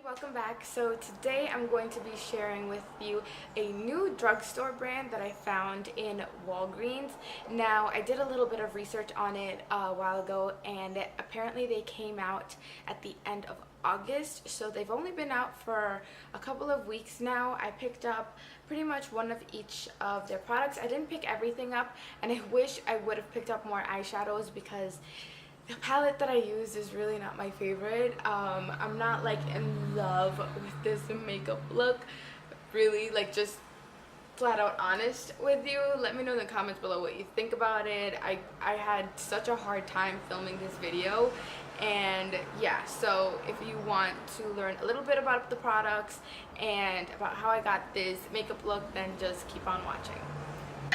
Welcome back. So today I'm going to be sharing with you a new drugstore brand that I found in Walgreens. Now, I did a little bit of research on it a while ago, and apparently they came out at the end of August, so they've only been out for a couple of weeks now. I picked up pretty much one of each of their products. I didn't pick everything up, and I wish I would have picked up more eyeshadows because the palette that I use is really not my favorite. I'm not like in love with this makeup look. Really, like, just flat out honest with you. Let me know in the comments below what you think about it. I had such a hard time filming this video, and yeah, so if you want to learn a little bit about the products and about how I got this makeup look, then just keep on watching.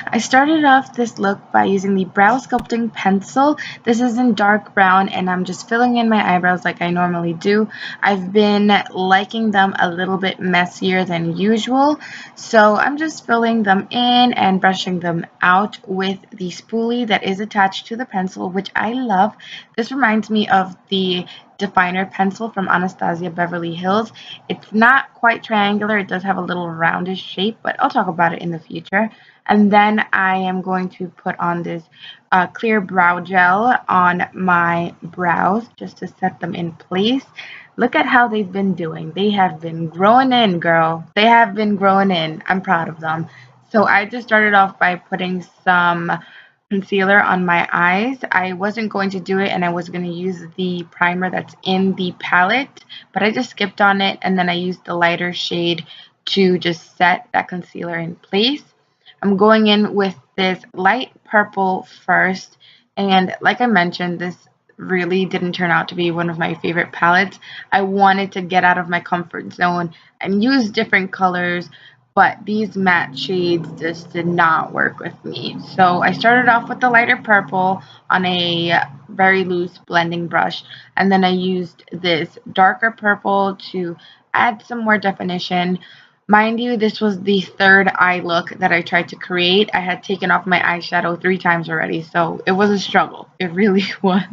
I started off this look by using the brow sculpting pencil. This is in dark brown and I'm just filling in my eyebrows like I normally do. I've been liking them a little bit messier than usual, so I'm just filling them in and brushing them out with the spoolie that is attached to the pencil, which I love. This reminds me of the definer pencil from Anastasia Beverly Hills. It's not quite triangular, it does have a little roundish shape, but I'll talk about it in the future. And then I am going to put on this clear brow gel on my brows just to set them in place. Look at how they've been doing. They have been growing in, girl. They have been growing in. I'm proud of them. So I just started off by putting some concealer on my eyes. I wasn't going to do it and I was going to use the primer that's in the palette, but I just skipped on it and then I used the lighter shade to just set that concealer in place. I'm going in with this light purple first, and like I mentioned, this really didn't turn out to be one of my favorite palettes. I wanted to get out of my comfort zone and use different colors, but these matte shades just did not work with me. So I started off with the lighter purple on a very loose blending brush, and then I used this darker purple to add some more definition. Mind you, this was the third eye look that I tried to create. I had taken off my eyeshadow 3 times already, so it was a struggle. It really was.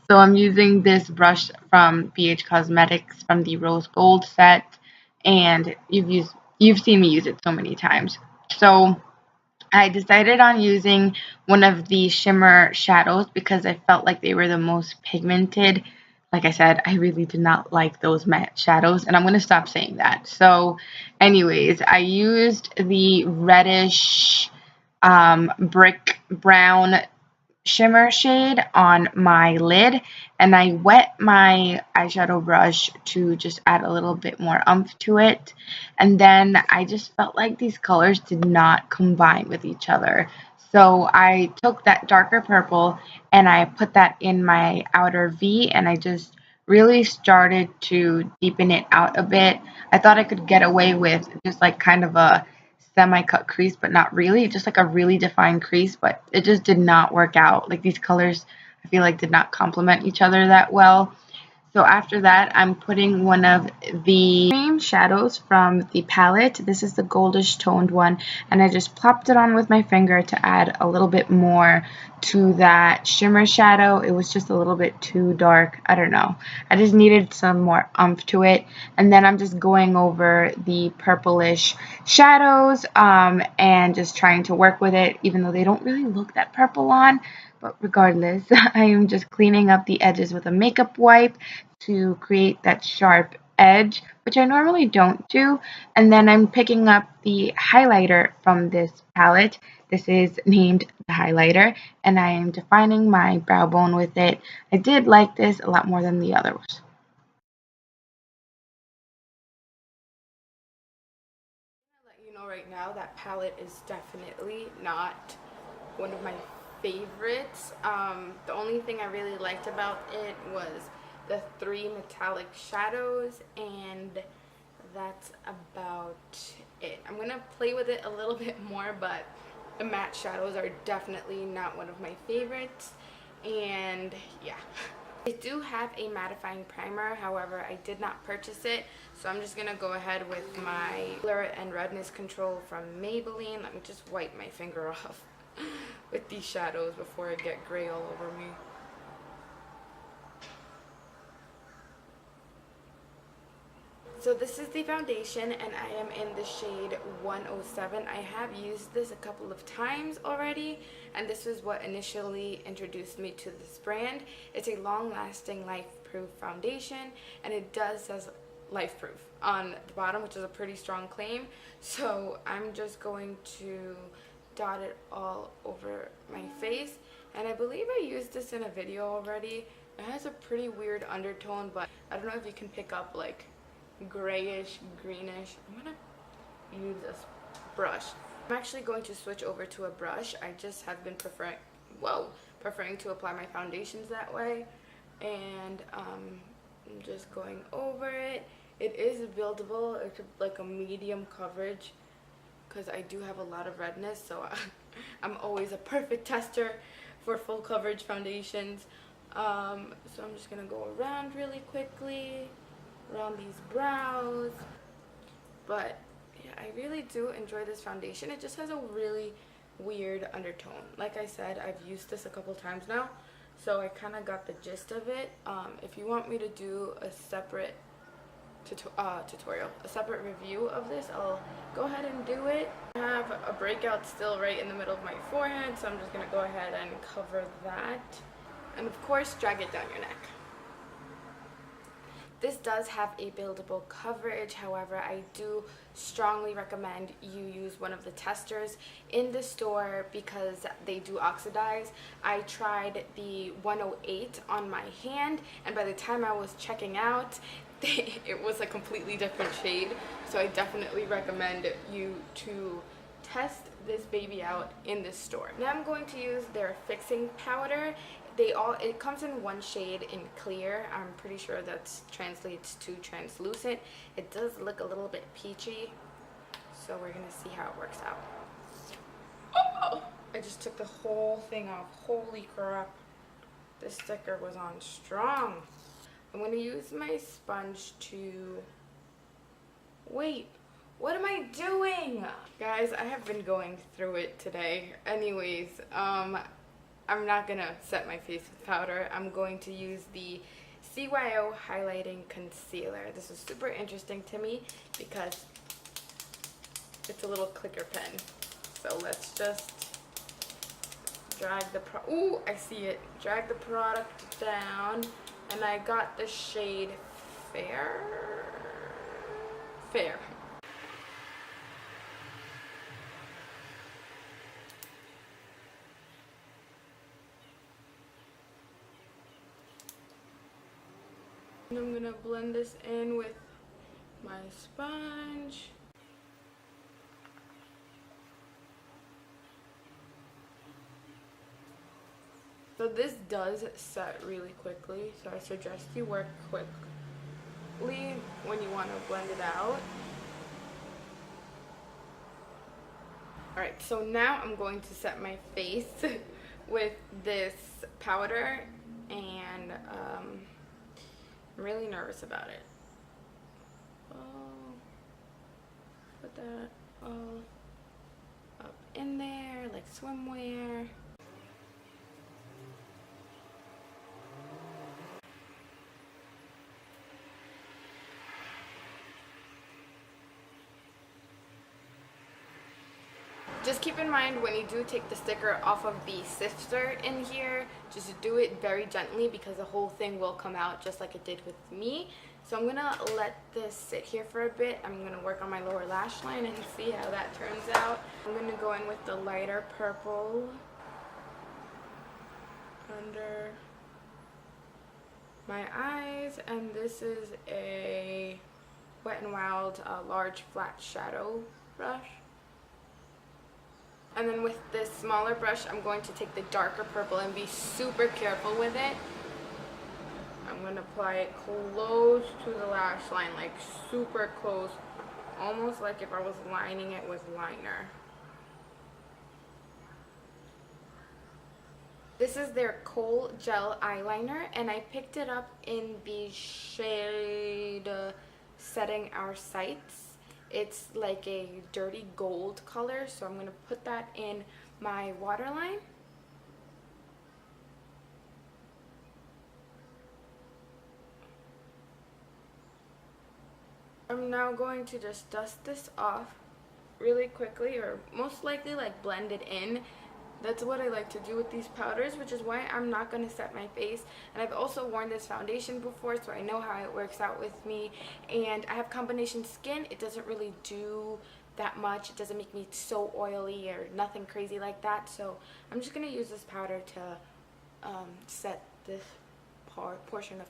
So I'm using this brush from BH Cosmetics from the Rose Gold set, and you've seen me use it so many times. So I decided on using one of the shimmer shadows because I felt like they were the most pigmented. Like I said, I really did not like those matte shadows, and I'm going to stop saying that. So anyways, I used the reddish brick brown shimmer shade on my lid, and I wet my eyeshadow brush to just add a little bit more oomph to it. And then I just felt like these colors did not combine with each other, so I took that darker purple and I put that in my outer V, and I just really started to deepen it out a bit. I thought I could get away with just like kind of a semi-cut crease, but not really, just like a really defined crease, but it just did not work out. Like, these colors, I feel like, did not complement each other that well. So after that, I'm putting one of the cream shadows from the palette. This is the goldish toned one, and I just plopped it on with my finger to add a little bit more to that shimmer shadow. It was just a little bit too dark. I don't know. I just needed some more oomph to it. And then I'm just going over the purplish shadows and just trying to work with it, even though they don't really look that purple on. But regardless, I am just cleaning up the edges with a makeup wipe to create that sharp edge, which I normally don't do. And then I'm picking up the highlighter from this palette. This is named the highlighter, and I am defining my brow bone with it. I did like this a lot more than the others. Let you know right now that palette is definitely not one of my favorites. The only thing I really liked about it was the 3 metallic shadows, and that's about it. I'm gonna play with it a little bit more, but the matte shadows are definitely not one of my favorites. And yeah, I do have a mattifying primer, however I did not purchase it, so I'm just gonna go ahead with my color and redness control from Maybelline. Let me just wipe my finger off with these shadows before I get gray all over me. So this is the foundation, and I am in the shade 107. I have used this a couple of times already, and this is what initially introduced me to this brand. It's a long-lasting, life-proof foundation, and it does says life-proof on the bottom, which is a pretty strong claim. So I'm just going to dot it all over my face, and I believe I used this in a video already. It has a pretty weird undertone, but I don't know if you can pick up like grayish, greenish. I'm gonna use this brush. I'm actually going to switch over to a brush. I just have been preferring to apply my foundations that way, and I'm just going over it. It is buildable. It's like a medium coverage because I do have a lot of redness, so I'm always a perfect tester for full coverage foundations. So I'm just gonna go around really quickly around these brows. But yeah, I really do enjoy this foundation. It just has a really weird undertone. Like I said, I've used this a couple times now, so I kind of got the gist of it. If you want me to do a separate tutorial, a separate review of this, I'll go ahead and do it. I have a breakout still right in the middle of my forehead, so I'm just gonna go ahead and cover that, and of course drag it down your neck. This does have a buildable coverage. However, I do strongly recommend you use one of the testers in the store because they do oxidize. I tried the 108 on my hand, and by the time I was checking out, it was a completely different shade. So I definitely recommend you to test this baby out in this store. Now I'm going to use their fixing powder. It comes in one shade in clear. I'm pretty sure that translates to translucent. It does look a little bit peachy, so we're gonna see how it works out. Oh! I just took the whole thing off. Holy crap. This sticker was on strong. I'm gonna use my sponge to... Wait, what am I doing? Guys, I have been going through it today. Anyways, I'm not gonna set my face with powder. I'm going to use the C.Y.O highlighting concealer. This is super interesting to me because it's a little clicker pen. So let's just drag the ooh, I see it. Drag the product down, and I got the shade Fair. And I'm gonna blend this in with my sponge. So this does set really quickly, so I suggest you work quickly when you want to blend it out. Alright, so now I'm going to set my face with this powder, and I'm really nervous about it. Put that all up in there like swimwear. Just keep in mind when you do take the sticker off of the sifter in here, just do it very gently because the whole thing will come out just like it did with me. So I'm gonna let this sit here for a bit. I'm gonna work on my lower lash line and see how that turns out. I'm gonna go in with the lighter purple under my eyes, and this is a Wet n Wild large flat shadow brush. And then with this smaller brush, I'm going to take the darker purple and be super careful with it. I'm going to apply it close to the lash line, like super close, almost like if I was lining it with liner. This is their Kohl Gel Eyeliner, and I picked it up in the shade Setting Our Sights. It's like a dirty gold color, so I'm going to put that in my waterline. I'm now going to just dust this off really quickly, or most likely like blend it in. That's what I like to do with these powders, which is why I'm not going to set my face. And I've also worn this foundation before, so I know how it works out with me. And I have combination skin. It doesn't really do that much. It doesn't make me so oily or nothing crazy like that. So I'm just going to use this powder to set this portion of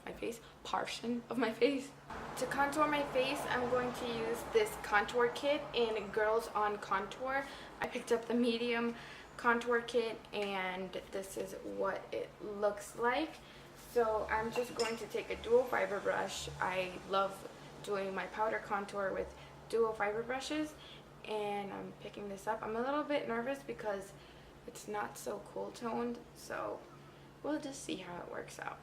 my face. To contour my face, I'm going to use this contour kit in Girls on Contour. I picked up the medium contour kit and this is what it looks like. So I'm just going to take a dual fiber brush. I love doing my powder contour with dual fiber brushes, and I'm picking this up. I'm a little bit nervous because it's not so cool toned, so we'll just see how it works out.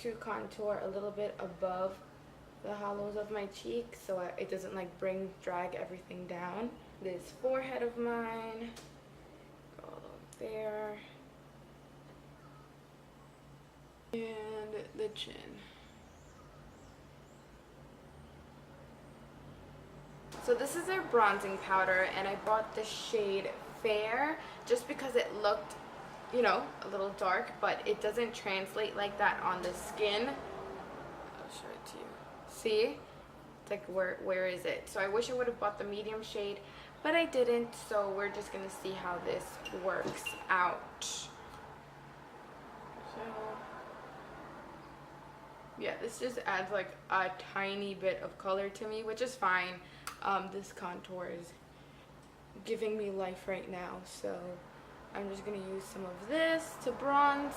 To contour a little bit above the hollows of my cheeks so it doesn't like drag everything down. This forehead of mine, go up there, and the chin. So this is their bronzing powder, and I bought the shade Fair just because it looked, you know, a little dark, but it doesn't translate like that on the skin. I'll show it to you. See? It's like, where is it? So I wish I would have bought the medium shade, but I didn't, so we're just gonna see how this works out. So yeah, this just adds like a tiny bit of color to me, which is fine. This contour is giving me life right now, so I'm just going to use some of this to bronze,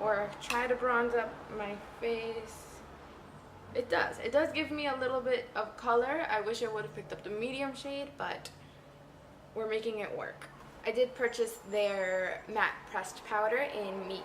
or try to bronze up my face. It does give me a little bit of color. I wish I would have picked up the medium shade, but we're making it work. I did purchase their matte pressed powder in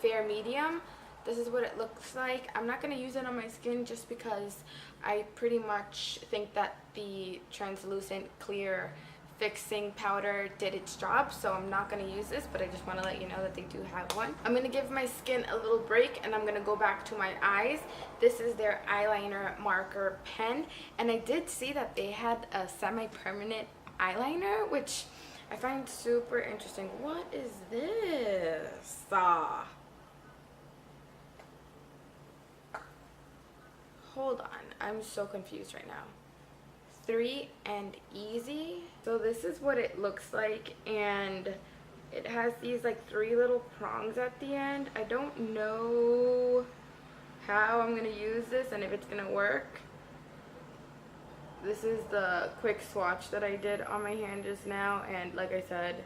Fair Medium. This is what it looks like. I'm not going to use it on my skin just because I pretty much think that the translucent clear fixing powder did its job, so I'm not going to use this, but I just want to let you know that they do have one. I'm going to give my skin a little break, and I'm going to go back to my eyes. This is their eyeliner marker pen, and I did see that they had a semi-permanent eyeliner, which I find super interesting. What is this? Hold on, I'm so confused right now. 3 and Easy. So this is what it looks like, and it has these like 3 little prongs at the end. I don't know how I'm gonna use this and if it's gonna work. This is the quick swatch that I did on my hand just now, and like I said,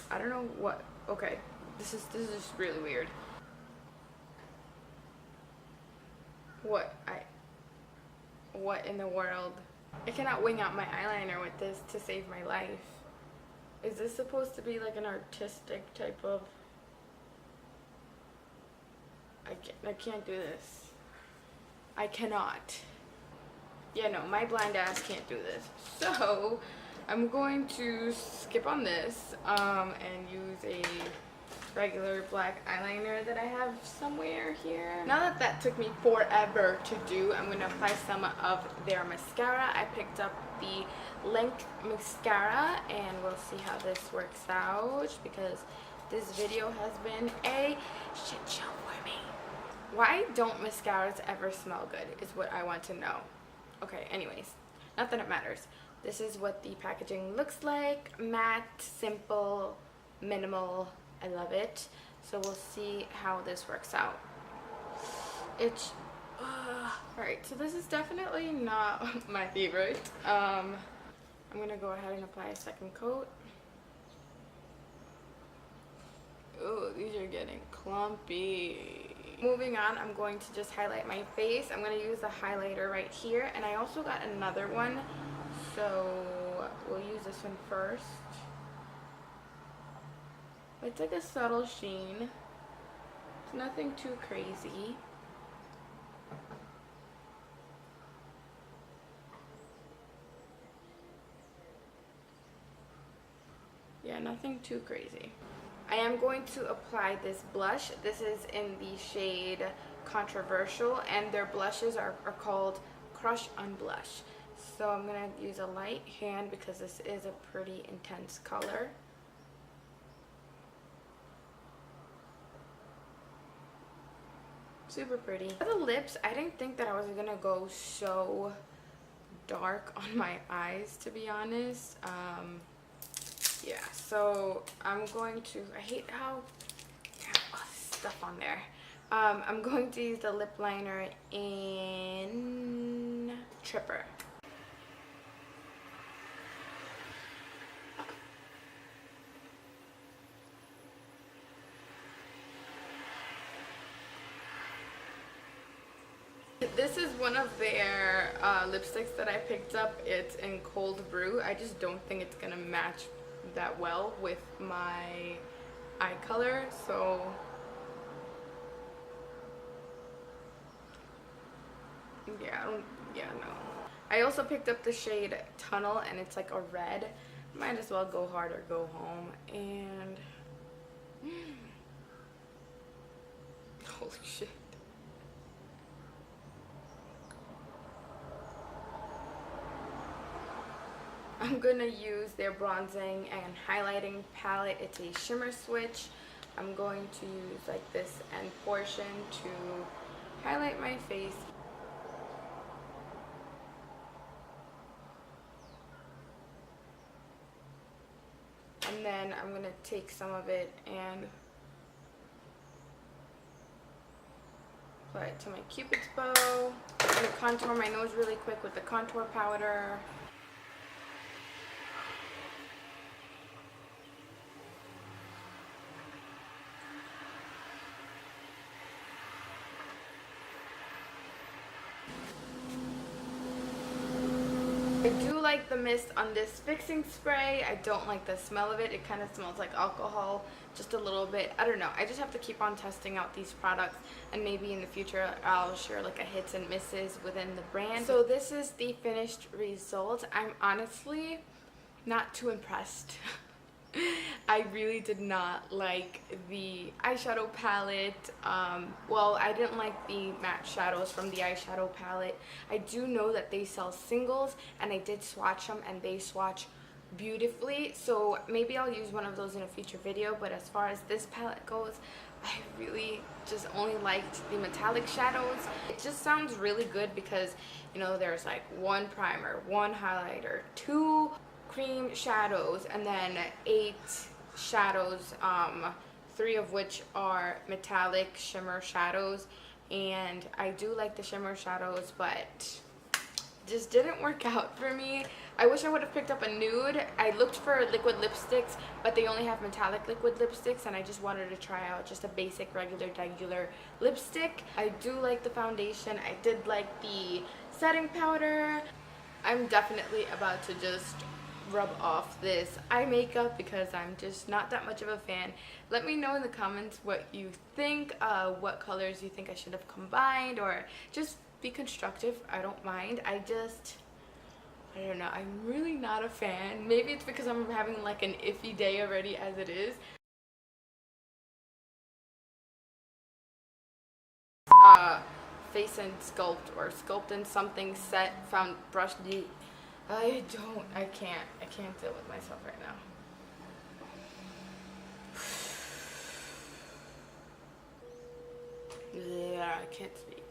I don't know what. Okay, this is just really weird. What in the world? I cannot wing out my eyeliner with this to save my life. Is this supposed to be like an artistic type of... I can't do this. I cannot. Yeah, no, my blind ass can't do this. So, I'm going to skip on this and use a regular black eyeliner that I have somewhere here. Now that that took me forever to do, I'm going to apply some of their mascara. I picked up the Length mascara, and we'll see how this works out because this video has been a shit show for me. Why don't mascaras ever smell good is what I want to know. Okay, anyways, not that it matters. This is what the packaging looks like. Matte, simple, minimal. I love it. So we'll see how this works out. It's alright, so this is definitely not my favorite. I'm gonna go ahead and apply a second coat. Oh, these are getting clumpy. Moving on, I'm going to just highlight my face. I'm going to use the highlighter right here, and I also got another one, so we'll use this one first. It's like a subtle sheen. It's nothing too crazy. Yeah, nothing too crazy. I am going to apply this blush. This is in the shade Controversial, and their blushes are called Crush on Blush. So I'm going to use a light hand because this is a pretty intense color. Super pretty. For the lips, I didn't think that I was going to go so dark on my eyes, to be honest. Yeah, so I'm going to, I hate how, oh, stuff on there. I'm going to use the lip liner in Tripper. This is one of their lipsticks that I picked up. It's in Cold Brew. I just don't think it's gonna match that well with my eye color, so yeah, no. I also picked up the shade Tunnel, and it's like a red. Might as well go hard or go home. And holy shit. I'm gonna use their bronzing and highlighting palette. It's a shimmer switch. I'm going to use like this end portion to highlight my face. And then I'm gonna take some of it and apply it to my Cupid's bow. I'm gonna contour my nose really quick with the contour powder. I do like the mist on this fixing spray. I don't like the smell of it. It kind of smells like alcohol just a little bit. I don't know. I just have to keep on testing out these products, and maybe in the future I'll share like a hits and misses within the brand. So this is the finished result. I'm honestly not too impressed. I really did not like the eyeshadow palette. Well, I didn't like the matte shadows from the eyeshadow palette. I do know that they sell singles, and I did swatch them, and they swatch beautifully. So maybe I'll use one of those in a future video. But as far as this palette goes, I really just only liked the metallic shadows. It just sounds really good because, you know, there's like one primer, one highlighter, two cream shadows, and then 8 shadows, 3 of which are metallic shimmer shadows. And I do like the shimmer shadows, but just didn't work out for me. I wish I would have picked up a nude. I looked for liquid lipsticks, but they only have metallic liquid lipsticks, and I just wanted to try out just a basic regular lipstick. I do like the foundation. I did like the setting powder. I'm definitely about to just rub off this eye makeup because I'm just not that much of a fan. Let me know in the comments what you think, what colors you think I should have combined, or just be constructive. I don't mind. I don't know. I'm really not a fan. Maybe it's because I'm having like an iffy day already as it is. Face and Sculpt, or Sculpt and Something Set Found Brush. I can't deal with myself right now. Yeah, I can't speak.